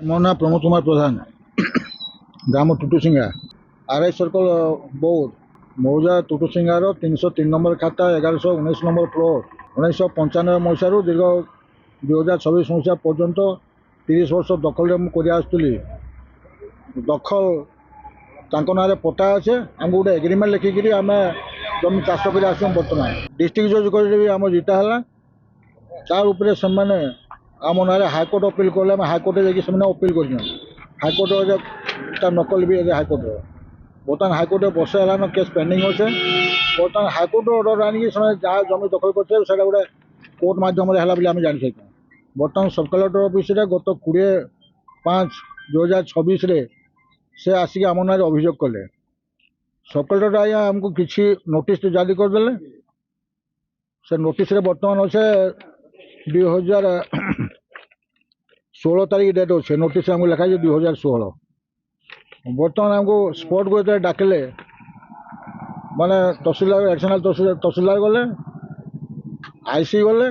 ମୋ ନାଁ ପ୍ରମୋଦ କୁମାର ପ୍ରଧାନ, ଗ୍ରାମ Tutusinga, RI circle ବୌଦ୍ଧ। ମୌଜା ଟୁଟୁସିଙ୍ଗାର 303 ନମ୍ବର ଖାତା, 1119 ନମ୍ବର ଫ୍ଲୋର। 1995 ମସିହାରୁ ଦୀର୍ଘ 2026 ମସିହା ପର୍ଯ୍ୟନ୍ତ 30 ବର୍ଷ ଦଖଲରେ ମୁଁ କରି ଆସୁଥିଲି। ଦଖଲ ତାଙ୍କ ନାଁରେ ପଟା ଅଛେ, ଆମକୁ ଗୋଟେ ଏଗ୍ରିମେଣ୍ଟ ଲେଖିକିରି ଆମେ ଜମି ଚାଷ କରି ଆସୁଛୁ। ବର୍ତ୍ତମାନ ଡିଷ୍ଟ୍ରିକ୍ଟ ଜଜ୍ କରିଲେ ବି ଆମ ଜିତା ହେଲା। ତାର ଉପରେ ସେମାନେ ଆମ ନାଁରେ ହାଇକୋର୍ଟ ଅପିଲ କଲେ। ଆମେ ହାଇକୋର୍ଟରେ ଯାଇକି ସେମାନେ ଅପିଲ କରିଛନ୍। ହାଇକୋର୍ଟ ତା ନକଲ ବି ଏବେ ହାଇକୋର୍ଟର। ବର୍ତ୍ତମାନ ହାଇକୋର୍ଟରେ ବର୍ଷେ ହେଲାନ କେସ୍ ପେଣ୍ଡିଂ ଅଛେ। ବର୍ତ୍ତମାନ ହାଇକୋର୍ଟ ଅର୍ଡର ଆଣିକି ସେମାନେ ଯାହା ଜମି ଦଖଲ କରିଥିଲେ ସେଇଟା ଗୋଟେ କୋର୍ଟ ମାଧ୍ୟମରେ ହେଲା ବୋଲି ଆମେ ଜାଣିସାରିଛୁ। ବର୍ତ୍ତମାନ ସବ୍ କଲେକ୍ଟର ଅଫିସରେ ଗତ 20/5/2026 ସେ ଆସିକି ଆମ ନାଁରେ ଅଭିଯୋଗ କଲେ। ସବ୍ କଲେକ୍ଟର ଆଜ୍ଞା ଆମକୁ କିଛି ନୋଟିସ୍ ଜାରି କରିଦେଲେ। ସେ ନୋଟିସ୍ରେ ବର୍ତ୍ତମାନ ଅଛେ 2016 ତାରିଖ ଡେଟ୍ ଅଛେ। ନୋଟିସ୍ ଆମକୁ ଲେଖା ହେଇଛି 2016। ବର୍ତ୍ତମାନ ଆମକୁ ସ୍ପଟକୁ ଯେତେବେଳେ ଡାକିଲେ, ମାନେ ତହସିଲଦାର, ଆଡ଼ିସନାଲ ତହସିଲଦାର ଗଲେ, ଆଇସି ଗଲେ,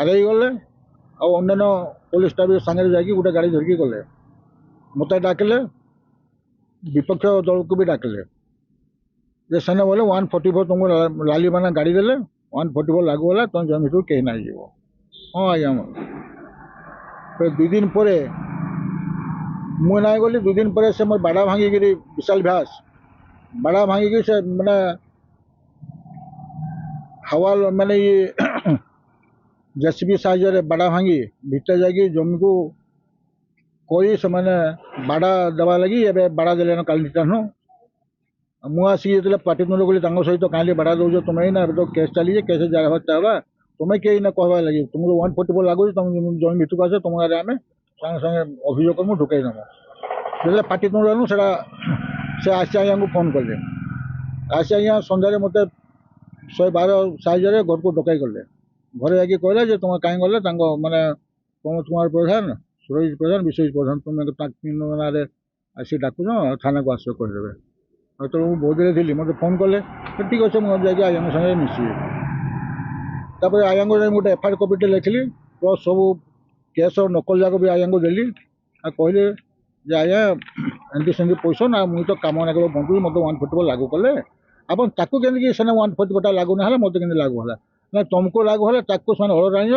ଆର୍ଆଇ ଗଲେ, ଆଉ ଅନ୍ୟାନ୍ୟ ପୋଲିସ ଷ୍ଟାଫ୍ ସାଙ୍ଗରେ ଯାଇକି ଗୋଟେ ଗାଡ଼ି ଧରିକି ଗଲେ। ମୋତେ ଡାକିଲେ, ବିପକ୍ଷ ଦଳକୁ ବି ଡାକିଲେ। ଯେ ସେନେ ବୋଲେ 144 ତୁମକୁ ଲାଲି ମାନେ ଗାଡ଼ି ଦେଲେ, 144 ଲାଗୁ ହେଲା, ତୁମ ଜମି ଭିତରୁ କେହି ନାହିଁ ଯିବ। ହଁ ଆଜ୍ଞା, 2 ଦିନ ପରେ ମୁଁ ନାଇଁ ଗଲି। 2 ଦିନ ପରେ ସେ ମୋର ବାଡ଼ା ଭାଙ୍ଗିକିରି, ବିଶାଲ ବ୍ୟାସ ବାଡ଼ା ଭାଙ୍ଗିକି ସେ ମାନେ ହାୱାଲ ମାନେ ଇଏ ଜେସିବି ସାହାଯ୍ୟରେ ବାଡ଼ା ଭାଙ୍ଗି ଭିତରେ ଯାଇକି ଜମିକୁ କରି ସେମାନେ ବାଡ଼ା ଦେବା ଲାଗି ଏବେ ବାଡ଼ା ଦେଲେନ କାଲିଠାନୁ। ମୁଁ ଆସିକି ଯେତେବେଳେ ପାଟିତୁଣ୍ଡ କଲି ତାଙ୍କ ସହିତ, କାହିଁକି ବାଡ଼ା ଦେଉଛ ତୁମେ? ନା ଏବେ ତ କେସ୍ ଚାଲିଛି, କେସ୍ ଯାହା ହେବା ତୁମେ କେହି ନା କହିବା ଲାଗି, ତୁମକୁ 144 ଲାଗୁଛି, ତୁମ ଜମି ଭିତରକୁ ଆସ, ତୁମ ଗାଁରେ ଆମେ ସାଙ୍ଗେ ସାଙ୍ଗେ ଅଭିଯୋଗ କରିମୁ, ଢୁକେଇ ଦେମୁ। ଯେତେବେଳେ ପାଟିତୁଣ୍ଡ ହେଲୁ ସେଟା ସେ ଆସି ଆଜ୍ଞାଙ୍କୁ ଫୋନ୍ କଲେ। ଆସି ଆଜ୍ଞା ସନ୍ଧ୍ୟାରେ ମୋତେ 112 ସାହାଯ୍ୟରେ ଘରକୁ ଡକାଇ ଗଲେ। ଘରେ ଯାଇକି କହିଲେ ଯେ ତୁମେ କାହିଁ ଗଲେ? ତାଙ୍କ ମାନେ ପ୍ରମୋଦ କୁମାର ପ୍ରଧାନ, ସୁରଜିତ ପ୍ରଧାନ, ବିଶ୍ୱଜିତ ପ୍ରଧାନ, ତୁମେ ତାଙ୍କ ନାଁରେ ଆସି ଡାକୁଛ, ଥାନାକୁ ଆସ କହିଦେବେ। ଯେତେବେଳେ ମୁଁ ବୌଦ୍ଧରେ ଥିଲି ମୋତେ ଫୋନ୍ କଲେ, ଠିକ୍ ଅଛି ମୁଁ ଯାଇକି ଆଜ୍ଞାଙ୍କ ସାଙ୍ଗରେ ମିଶିବି। ତାପରେ ଆଜ୍ଞାଙ୍କୁ ଯାଇ ଗୋଟେ ଏଫଆଇଆର କପିଟେ ଲେଖିଲି, ପ୍ଲସ୍ ସବୁ କେସ୍ର ନକଲ ଯାକ ବି ଆଜ୍ଞାଙ୍କୁ ଦେଲି। ଆଉ କହିଲି ଯେ ଆଜ୍ଞା ଏମିତି ସେମିତି ପଇସା ନା, ମୁଇଁ ତ କାମ ନାଗର ବଞ୍ଚୁଛି, ମୋତେ 144 ଲାଗୁ କଲେ। ଆପଣ ତାକୁ କେମିତି ସେନେ 144ଟା ଲାଗୁ ନା ହେଲା, ମୋତେ କେମିତି ଲାଗୁ ହେଲା? ନା ତୁମକୁ ଲାଗୁ ହେଲା, ତାକୁ ସେମାନେ ଅର୍ଡର ଆଣିଛ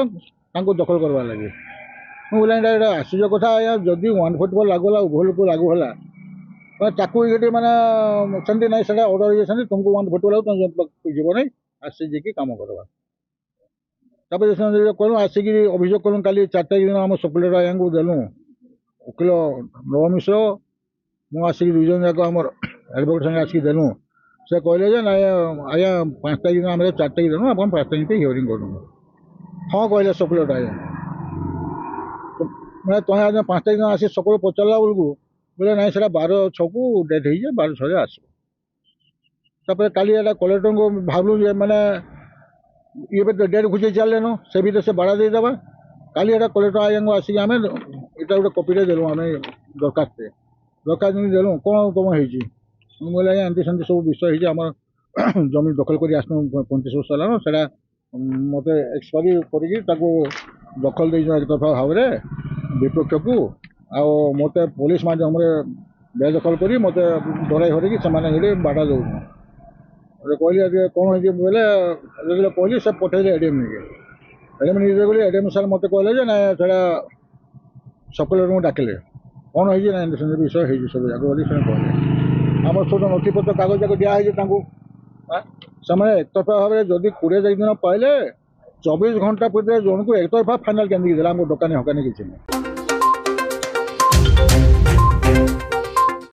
ତାଙ୍କୁ ଦଖଲ କରିବା ଲାଗି। ମୁଁ ବୋଲେ ଏଇଟା ଆଶ୍ଚର୍ଯ୍ୟ କଥା ଆଜ୍ଞା। ଯଦି 144 ଲାଗୁ ହେଲା, ଉଭୟ ଲୋକ ଲାଗୁ ହେଲା, ତାକୁ ଏଠି ମାନେ ସେମିତି ନାହିଁ, ସେଟା ଅର୍ଡର ହେଇଯାଇଛନ୍ତି, ତୁମକୁ 144 ଲାଗୁ, ତୁମେ ଯିବ ନାହିଁ, ଆସିକି କାମ କରିବା। ତାପରେ ସେମାନେ କଲୁ, ଆସିକି ଅଭିଯୋଗ କଲୁ। କାଲି 4 ତାରିଖ ଦିନ ଆମ ସବ୍ କଲେକ୍ଟର ଆଜ୍ଞାଙ୍କୁ ଦେଲୁ। ଓକିଲ ନବ ମିଶ୍ର, ମୁଁ ଆସିକି 2 ଜଣ ଯାକ ଆମର ଆଡ଼ଭୋକେଟ ସାଙ୍ଗେ ଆସିକି ଦେଲୁ। ସେ କହିଲେ ଯେ ନାଇଁ ଆଜ୍ଞା 5 ତାରିଖ ଦିନ ଆମେ 4 ତାରିଖ ଦେଲୁ, ଆପଣ 5 ତାରିଖ ହିୟରିଂ କରିଦେବୁ। ହଁ କହିଲେ ସବ୍ କଲେକ୍ଟର ଆଜ୍ଞା। ମାନେ ତୁମେ ଆଜ୍ଞା 5 ତାରିଖ ଦିନ ଆସି ସକାଳୁ ପଚାରିଲା ବେଳକୁ ବୋଲେ ନାଇଁ ସେଟା 12/6କୁ ଡେଟ୍ ହେଇଛି, 12/6ରେ ଆସିବ। ତାପରେ କାଲି ଏଇଟା କଲେକ୍ଟରଙ୍କୁ ଭାବିଲୁ ଯେ ମାନେ ଏବେ ତ ଡେଟ୍ ଘୁଞ୍ଚେଇ ଚାଲିଲେନ, ସେ ଭିତରେ ସେ ବାଡ଼ା ଦେଇଦେବା। କାଲି ଏଇଟା କଲେକ୍ଟର ଆଜ୍ଞାଙ୍କୁ ଆସିକି ଆମେ ଏଇଟା ଗୋଟେ କପିଟେ ଦେଲୁ। ଆମେ ଦରଖାସ୍ତ ଦେଲୁ, କ'ଣ ତୁମ ହେଇଛି? ମୁଁ କହିଲି ଆଜ୍ଞା ଏମିତି ସେମିତି ସବୁ ବିଷୟ ହେଇଛି। ଆମର ଜମି ଦଖଲ କରି ଆସିନୁ 35 ବର୍ଷ ହେଲାନ, ସେଇଟା ମୋତେ ଏକ୍ସପାରି କରିକି ତାକୁ ଦଖଲ ଦେଇଛ ଏକତରଫା ଭାବରେ ବିପକ୍ଷକୁ। ଆଉ ମୋତେ ପୋଲିସ ମାଧ୍ୟମରେ ବେଦଖଲ କରି ମୋତେ ଡରାଇ ହରେଇକି ସେମାନେ ଏଠି ବାଡ଼ା ଦେଉଛନ୍ତି। କହିଲି କ'ଣ ହେଇଛି ବୋଇଲେ ଯେତେବେଳେ କହିଲି ସେ ପଠେଇଲେ ଏଡିଏମ୍ ନେଇକି। ଏଡିଏମ୍ ନେଇକି ବୋଲି ଏଡିଏମ୍ ସାର୍ ମୋତେ କହିଲେ ଯେ ନାଇଁ ସେଇଟା ସବ୍ କଲେକ୍ଟରଙ୍କୁ ଡାକିଲେ। କ'ଣ ହେଇଛି ନା ଏମିତି ସେମିତି ବିଷୟ ହେଇଛି ସବୁ ଯାକ ବୋଲି ସେମାନେ କହିଲେ। ଆମର ସବୁ ନଥିପତ୍ର କାଗଜ ଯାକ ଦିଆହେଇଛି ତାଙ୍କୁ। ସେମାନେ ଏକତରଫା ଭାବରେ ଯଦି 20 ତାରିଖ ଦିନ ପାଇଲେ, 24 ଘଣ୍ଟା ଭିତରେ ଜଣକୁ ଏକତରଫା ଫାଇନାଲ୍ କେମିତି ଦେଲା? ଆମକୁ ଦୋକାନୀ ହକାନି କିଛି ନାହିଁ।